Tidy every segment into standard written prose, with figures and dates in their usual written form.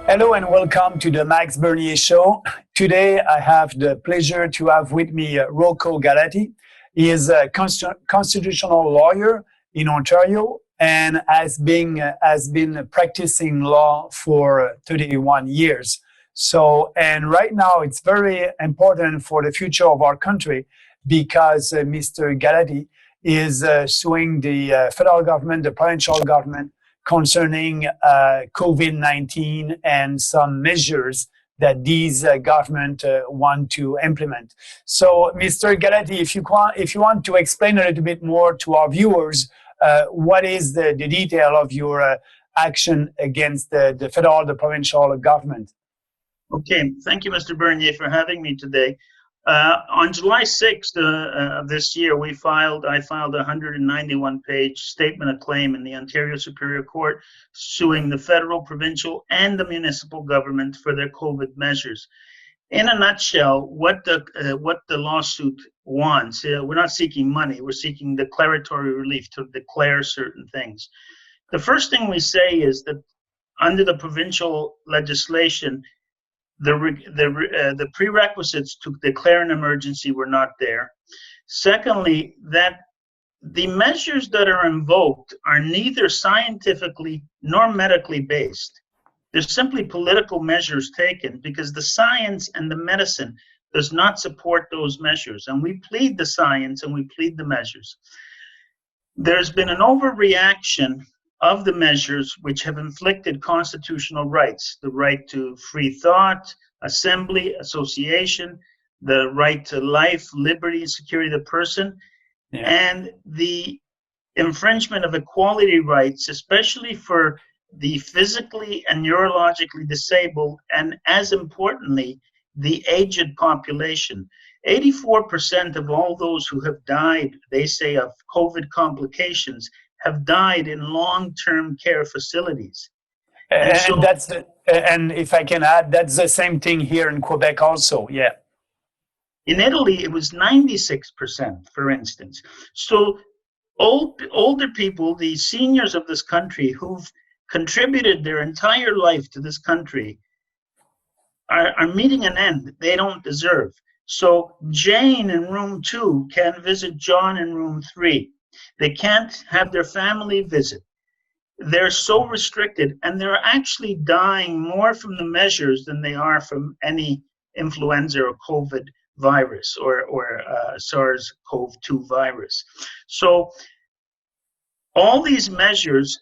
Hello and welcome to the Max Bernier Show. Today I have the pleasure to have with me Rocco Galati. He is a constitutional lawyer in Ontario and has been practicing law for 31 years. And right now it's very important for the future of our country because Mr. Galati is suing the federal government, the provincial government, concerning COVID-19 and some measures that these government want to implement. So, Mr. Galati, if you want to explain a little bit more to our viewers, what is the detail of your action against the federal, the provincial government? Okay, thank you, Mr. Bernier, for having me today. On July 6th of this year, I filed a 191-page statement of claim in the Ontario Superior Court suing the federal, provincial, and the municipal government for their COVID measures. In a nutshell, what the lawsuit wants, we're not seeking money, we're seeking declaratory relief to declare certain things. The first thing we say is that under the provincial legislation, the prerequisites to declare an emergency were not there. Secondly, that the measures that are invoked are neither scientifically nor medically based. They're simply political measures taken because the science and the medicine does not support those measures. And we plead the science and we plead the measures. There's been an overreaction of the measures which have inflicted constitutional rights, the right to free thought, assembly, association, the right to life, liberty, and security of the person, and the infringement of equality rights, especially for the physically and neurologically disabled, and as importantly, the aged population. 84% of all those who have died, they say, of COVID complications have died in long-term care facilities. And if I can add, that's the same thing here in Quebec also, yeah. In Italy, it was 96%, for instance. So older people, the seniors of this country who've contributed their entire life to this country are meeting an end they don't deserve. So Jane in room 2 can visit John in room 3. They can't have their family visit. They're so restricted, and they're actually dying more from the measures than they are from any influenza or COVID virus or SARS-CoV-2 virus. So all these measures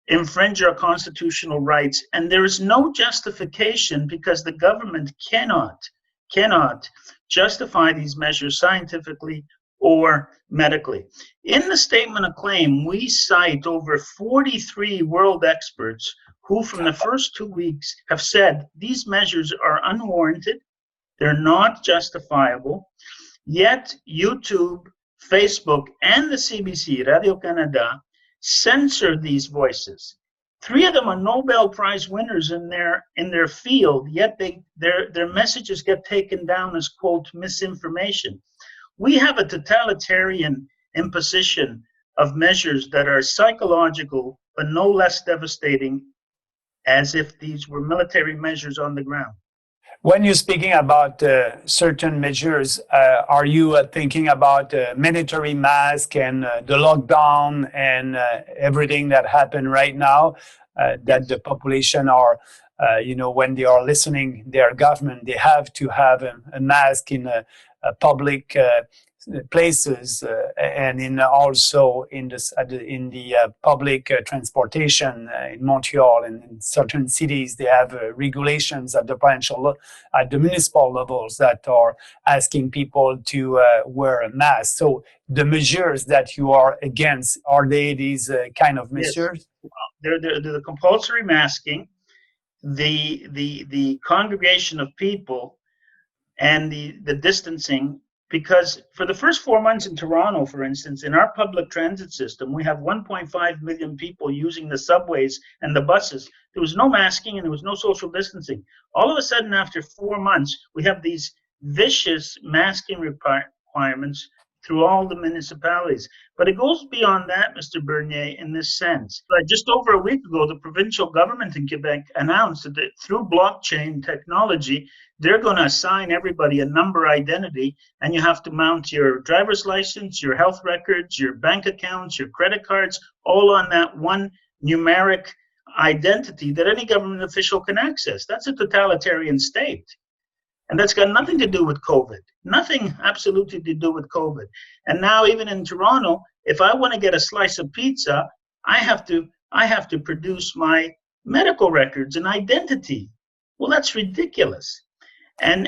infringe our constitutional rights, and there is no justification because the government cannot justify these measures scientifically or medically. In the statement of claim, we cite over 43 world experts who from the first 2 weeks have said these measures are unwarranted, they're not justifiable, yet YouTube, Facebook, and the CBC, Radio-Canada, censor these voices. 3 of them are Nobel Prize winners in their field, yet their messages get taken down as, quote, misinformation. We have a totalitarian imposition of measures that are psychological, but no less devastating as if these were military measures on the ground. When you're speaking about certain measures, are you thinking about mandatory mask and the lockdown and everything that happened right now, that the population are, when they are listening their government, they have to have a mask in public places and also in the public transportation in Montreal and in certain cities. They have regulations at the municipal levels that are asking people to wear a mask. So the measures that you are against, are they these kind of measures? Yes. They're the compulsory masking, the congregation of people, and the distancing. Because for the first 4 months in Toronto, for instance, in our public transit system, we have 1.5 million people using the subways and the buses. There was no masking and there was no social distancing. All of a sudden, after 4 months, we have these vicious masking requirements through all the municipalities. But it goes beyond that, Mr. Bernier, in this sense. Just over a week ago, the provincial government in Quebec announced that through blockchain technology, they're going to assign everybody a number identity, and you have to mount your driver's license, your health records, your bank accounts, your credit cards, all on that one numeric identity that any government official can access. That's a totalitarian state. And that's got nothing to do with COVID. Nothing absolutely to do with COVID. And now even in Toronto, if I want to get a slice of pizza, I have to produce my medical records and identity. Well, that's ridiculous. And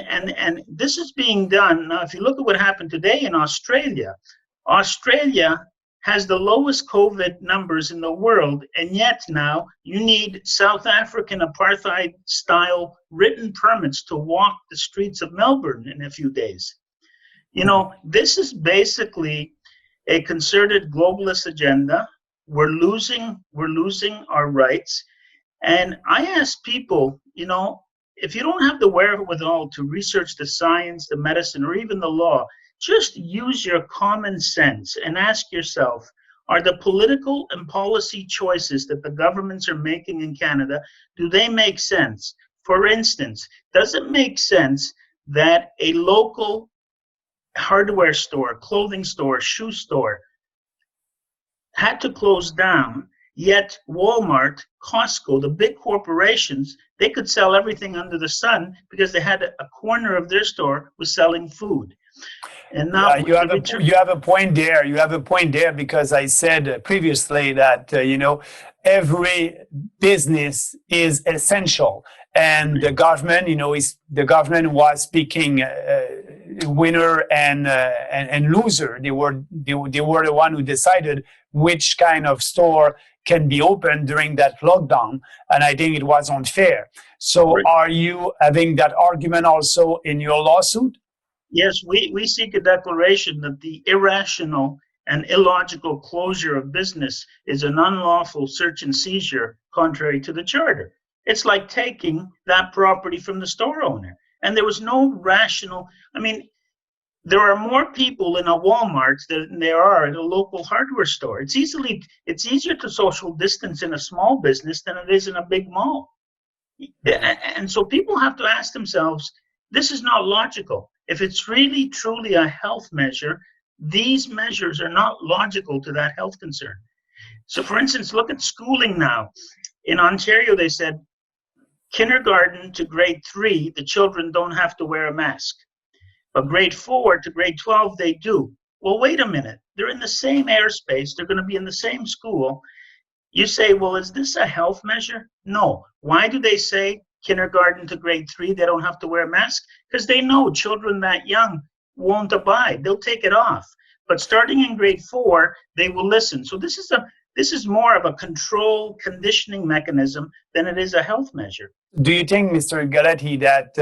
this is being done. Now, if you look at what happened today in Australia, Australia has the lowest COVID numbers in the world, and yet now you need South African apartheid-style written permits to walk the streets of Melbourne in a few days. You know, this is basically a concerted globalist agenda. We're losing our rights. And I ask people, you know, if you don't have the wherewithal to research the science, the medicine, or even the law, just use your common sense and ask yourself, are the political and policy choices that the governments are making in Canada, do they make sense? For instance, does it make sense that a local hardware store, clothing store, shoe store had to close down, yet Walmart, Costco, the big corporations, they could sell everything under the sun because they had a corner of their store was selling food? And now you have a point there. You have a point there because I said previously that every business is essential, and the government, the government was picking winner and loser. They were the one who decided which kind of store can be open during that lockdown, and I think it was unfair. So, are you having that argument also in your lawsuit? Yes, we seek a declaration that the irrational and illogical closure of business is an unlawful search and seizure contrary to the charter. It's like taking that property from the store owner. And there was no rational, there are more people in a Walmart than there are at a local hardware store. It's easier to social distance in a small business than it is in a big mall. And so people have to ask themselves, this is not logical. If it's really, truly a health measure, these measures are not logical to that health concern. So, for instance, look at schooling now. In Ontario, they said kindergarten to grade 3, the children don't have to wear a mask. But grade 4 to grade 12, they do. Well, wait a minute. They're in the same airspace. They're going to be in the same school. You say, well, is this a health measure? No. Why do they say kindergarten to grade 3, they don't have to wear a mask? Because they know children that young won't abide. They'll take it off. But starting in grade 4, they will listen. So this is more of a control conditioning mechanism than it is a health measure. Do you think, Mr. Galati, that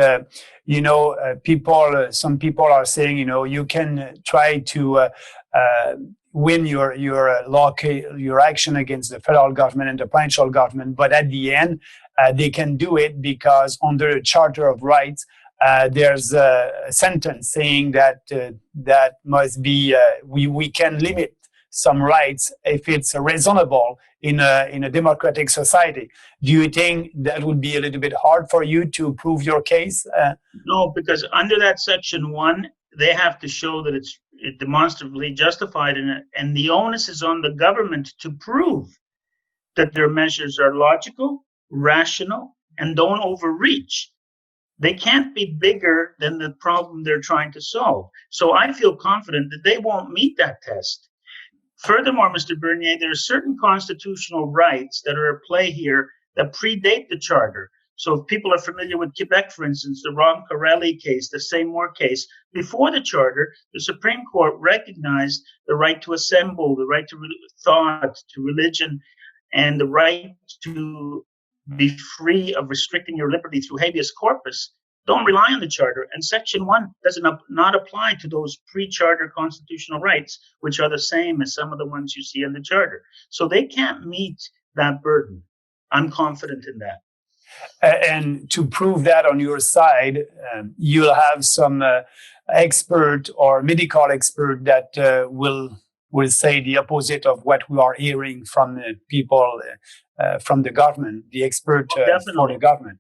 some people are saying, you can try to win your action against the federal government and the provincial government, but at the end, they can do it because under the Charter of Rights, there's a sentence saying that that must be we can limit some rights if it's reasonable in a democratic society. Do you think that would be a little bit hard for you to prove your case? No, because under that Section 1, they have to show that it's demonstrably justified in it, and the onus is on the government to prove that their measures are logical, rational, and don't overreach. They can't be bigger than the problem they're trying to solve. So I feel confident that they won't meet that test. Furthermore, Mr. Bernier, there are certain constitutional rights that are at play here that predate the Charter. So if people are familiar with Quebec, for instance, the Roncarelli case, the Seymour case, before the Charter, the Supreme Court recognized the right to assemble, the right to thought, to religion, and the right to be free of restricting your liberty through habeas corpus. Don't rely on the Charter. And Section 1 does not apply to those pre-Charter constitutional rights, which are the same as some of the ones you see in the Charter. So they can't meet that burden. I'm confident in that. And to prove that on your side, you'll have some expert or medical expert that will say the opposite of what we are hearing from people from the government, the expert for the Definitely. government.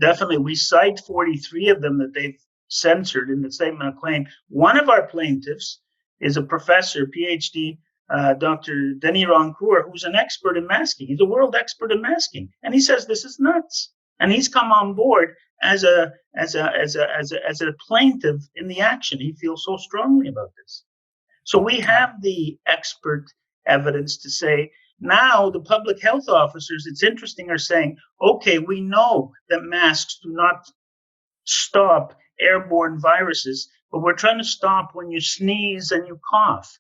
Definitely. We cite 43 of them that they've censored in the statement of claim. One of our plaintiffs is a professor, PhD, Dr. Denis Rancourt, who's an expert in masking. He's a world expert in masking. And he says this is nuts. And he's come on board as a plaintiff in the action. He feels so strongly about this. So we have the expert evidence to say now the public health officers, it's interesting, are saying, okay, we know that masks do not stop airborne viruses, but we're trying to stop when you sneeze and you cough.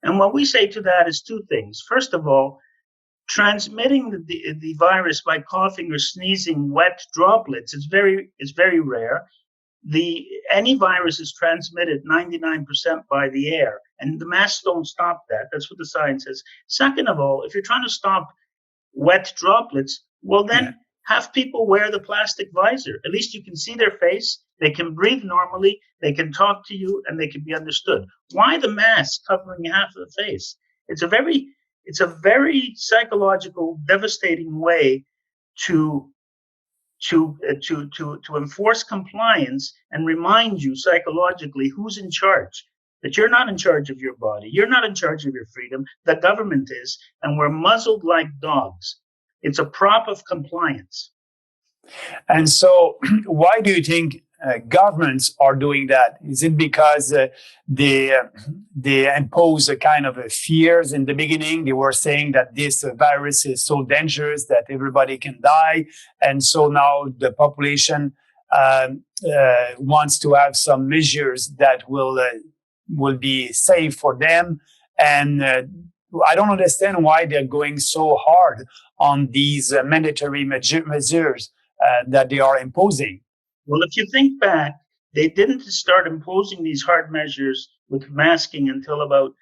And what we say to that is two things. First of all, transmitting the virus by coughing or sneezing wet droplets is very rare. Any virus is transmitted 99% by the air, and the masks don't stop that. That's what the science says. Second of all, if you're trying to stop wet droplets, well, then have people wear the plastic visor. At least you can see their face. They can breathe normally. They can talk to you, and they can be understood. Why the mask covering half of the face? It's a very psychological, devastating way to enforce compliance and remind you psychologically who's in charge, that you're not in charge of your body. You're not in charge of your freedom. The government is, and we're muzzled like dogs. It's a prop of compliance. And so why do you think governments are doing that? Is it because they impose a kind of fears in the beginning? They were saying that this virus is so dangerous that everybody can die. And so now the population wants to have some measures that will be safe for them. And I don't understand why they're going so hard on these mandatory measures that they are imposing. Well, if you think back, they didn't start imposing these hard measures with masking until about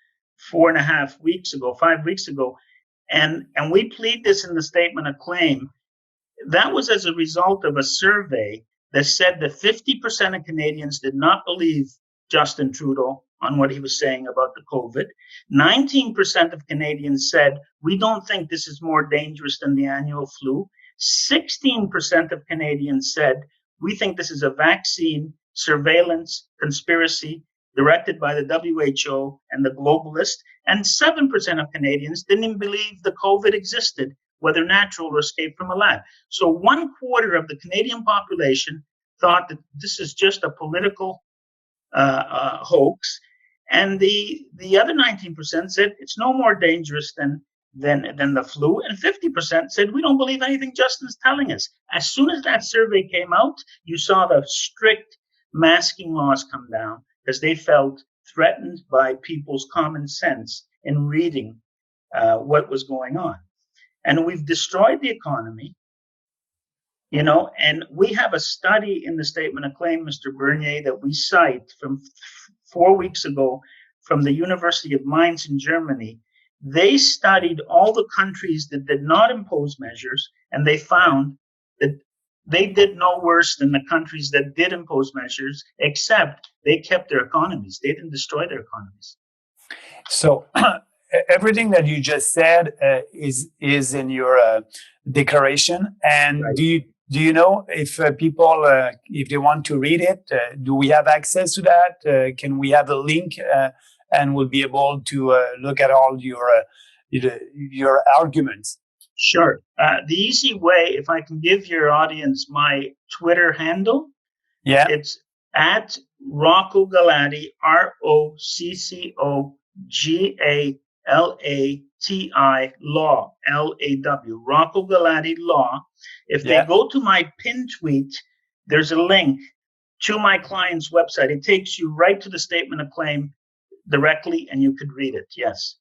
5 weeks ago. And we plead this in the statement of claim. That was as a result of a survey that said that 50% of Canadians did not believe Justin Trudeau on what he was saying about the COVID. 19% of Canadians said, we don't think this is more dangerous than the annual flu. 16% of Canadians said, we think this is a vaccine surveillance conspiracy directed by the WHO and the globalists. And 7% of Canadians didn't even believe the COVID existed, whether natural or escaped from a lab. So 1/4 of the Canadian population thought that this is just a political hoax. And the other 19% said it's no more dangerous than the flu, and 50% said we don't believe anything Justin's telling us. As soon as that survey came out, you saw the strict masking laws come down because they felt threatened by people's common sense in reading what was going on. And we've destroyed the economy, and we have a study in the statement of claim, Mr. Bernier, that we cite from 4 weeks ago from the University of Mainz in Germany. They studied all the countries that did not impose measures, and they found that they did no worse than the countries that did impose measures, except they kept their economies. They didn't destroy their economies. So everything that you just said is in your declaration. And right. Do you know if people, if they want to read it, do we have access to that? Can we have a link? And we'll be able to look at all your arguments. Sure. The easy way, if I can give your audience my Twitter handle, it's at Rocco Galati, ROCCO Law, LAW, Rocco Galati Law. If they go to my pin tweet, there's a link to my client's website. It takes you right to the statement of claim directly, and you could read it. Yes.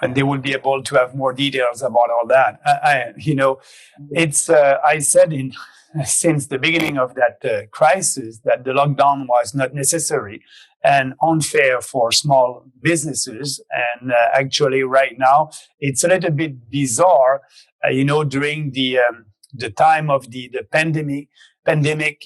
And they will be able to have more details about all that. It's I said since the beginning of that crisis that the lockdown was not necessary and unfair for small businesses. And actually, right now, it's a little bit bizarre. During the time of the pandemic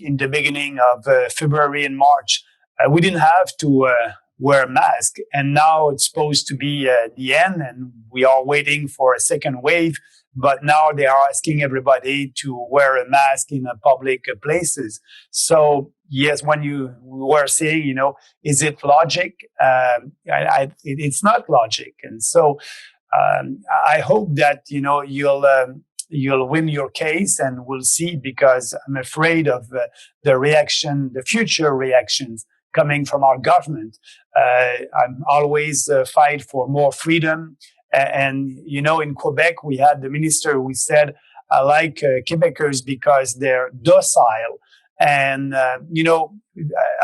in the beginning of February and March, we didn't have to wear a mask. And now it's supposed to be the end, and we are waiting for a second wave. But now they are asking everybody to wear a mask in public places. So yes, when you were saying, is it logic? It's not logic. And so I hope that, you'll win your case, and we'll see, because I'm afraid of the future reactions coming from our government. I'm always fight for more freedom. And, in Quebec, we had the minister who said, I like Quebecers because they're docile. And, I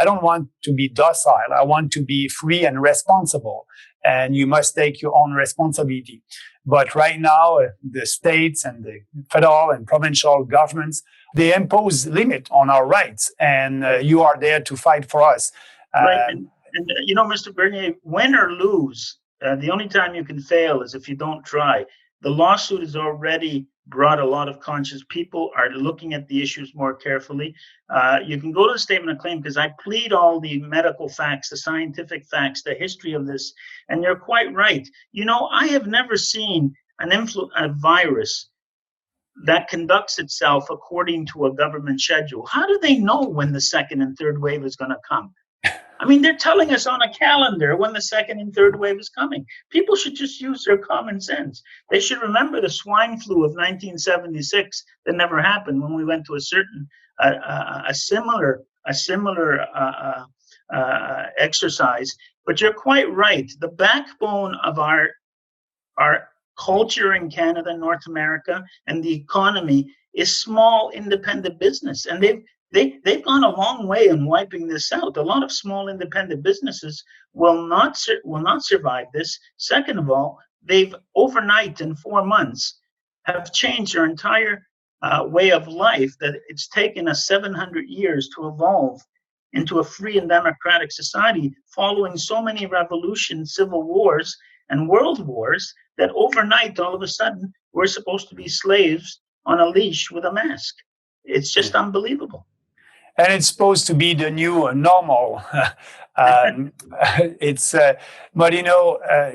don't want to be docile. I want to be free and responsible. And you must take your own responsibility. But right now, the states and the federal and provincial governments, they impose limit on our rights. And you are there to fight for us. Right. And Mr. Bernier, win or lose, the only time you can fail is if you don't try. The lawsuit has already brought a lot of conscious people are looking at the issues more carefully. You can go to the statement of claim, because I plead all the medical facts, the scientific facts, the history of this. And you're quite right. I have never seen a virus that conducts itself according to a government schedule. How do they know when the second and third wave is going to come? I mean, they're telling us on a calendar when the second and third wave is coming. People should just use their common sense. They should remember the swine flu of 1976 that never happened, when we went to a similar exercise. But you're quite right. The backbone of our culture in Canada, North America, and the economy is small independent business, and they've gone a long way in wiping this out. A lot of small independent businesses will not survive this. Second of all, they've overnight, in 4 months, have changed their entire way of life. That it's taken us 700 years to evolve into a free and democratic society, following so many revolutions, civil wars, and world wars, that overnight, all of a sudden, we're supposed to be slaves on a leash with a mask. It's just unbelievable. And it's supposed to be the new normal. But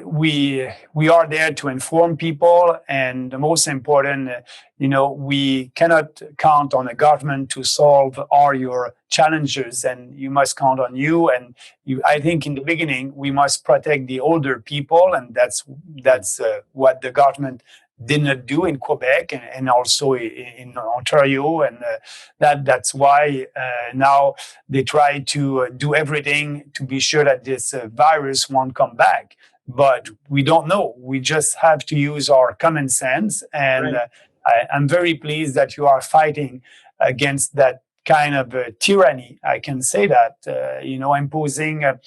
we are there to inform people, and the most important, we cannot count on the government to solve all your challenges, and you must count on you. And I think in the beginning we must protect the older people, and that's what the government did not do in Quebec and also in Ontario, and that's why now they try to do everything to be sure that this virus won't come back. But we don't know. We just have to use our common sense, and Right. I'm very pleased that you are fighting against that kind of tyranny. I can say that, imposing a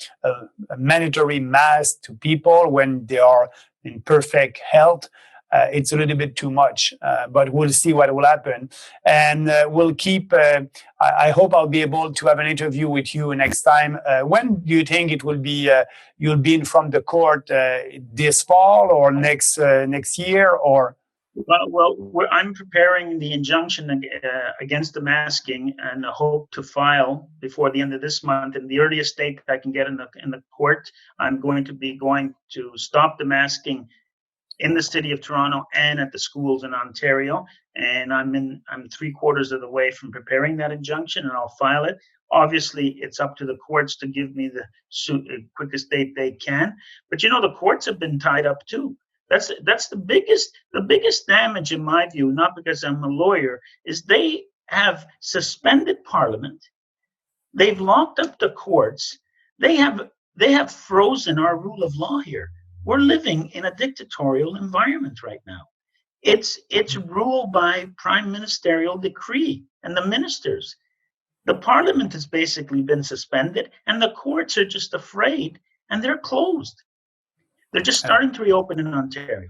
mandatory mask to people when they are in perfect health. It's a little bit too much, but we'll see what will happen. And we'll keep, I hope I'll be able to have an interview with you next time. When do you think it will be, you'll be in front of the court this fall or next year, or? Well, I'm preparing the injunction against the masking, and I hope to file before the end of this month. And the earliest date I can get in the court, I'm going to stop the masking in the city of Toronto and at the schools in Ontario. And I'm 3/4 of the way from preparing that injunction, and I'll file it. Obviously, it's up to the courts to give me the quickest date they can. But the courts have been tied up too. That's the biggest damage, in my view, not because I'm a lawyer, is they have suspended Parliament. They've locked up the courts. They have frozen our rule of law here. We're living in a dictatorial environment right now. It's ruled by prime ministerial decree and the ministers. The Parliament has basically been suspended, and the courts are just afraid, and they're closed. They're just starting to reopen in Ontario.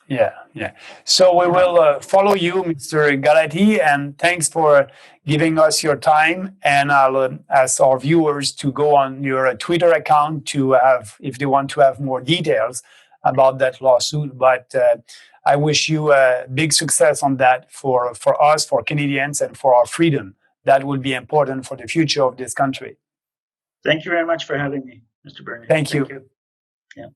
Yeah. So we will follow you, Mr. Galati, and thanks for giving us your time. And I'll ask our viewers to go on your Twitter account to have, if they want to have more details about that lawsuit. But I wish you a big success on that for us, for Canadians, and for our freedom. That will be important for the future of this country. Thank you very much for having me, Mr. Bernier. Thank you. Yeah.